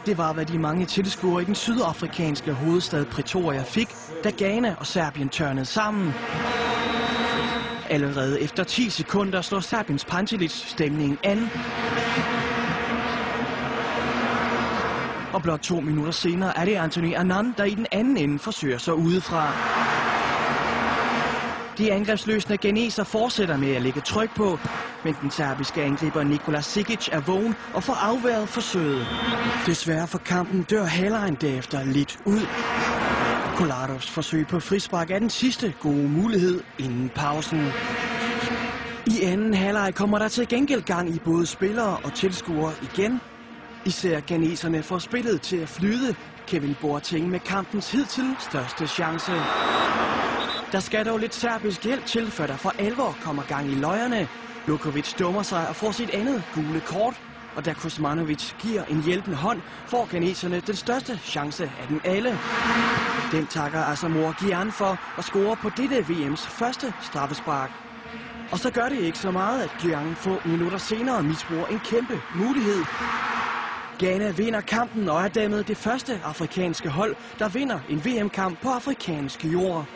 Det var, hvad de mange tilskuere i den sydafrikanske hovedstad Pretoria fik, da Ghana og Serbien tørnede sammen. Allerede efter 10 sekunder slår Serbiens Pantelic stemningen an. Og blot 2 minutter senere er det Anthony Annan, der i den anden ende forsøger sig udefra. De angrebsløsende ghaneser fortsætter med at lægge tryk på, men den serbiske angriber Nikola Sikic er vågen og får afværet forsøget. Desværre for kampen dør halvlejen derefter lidt ud. Kolardos forsøg på frispark er den sidste gode mulighed inden pausen. I anden halvleg kommer der til gengæld gang i både spillere og tilskuere igen. Især ghaneserne får spillet til at flyde. Kevin Boateng med kampens hidtil største chance. Der skal dog lidt serbisk hjælp til, før der for alvor kommer gang i løjerne. Lukovic dummer sig og får sit andet gule kort. Og da Kuzmanovic giver en hjælpende hånd, får ghaneserne den største chance af dem alle. Den takker Asamoah Gyan for at score på dette VM's første straffespark. Og så gør det ikke så meget, at Gyan få minutter senere misbruger en kæmpe mulighed. Ghana vinder kampen og er dermed det første afrikanske hold, der vinder en VM-kamp på afrikansk jord.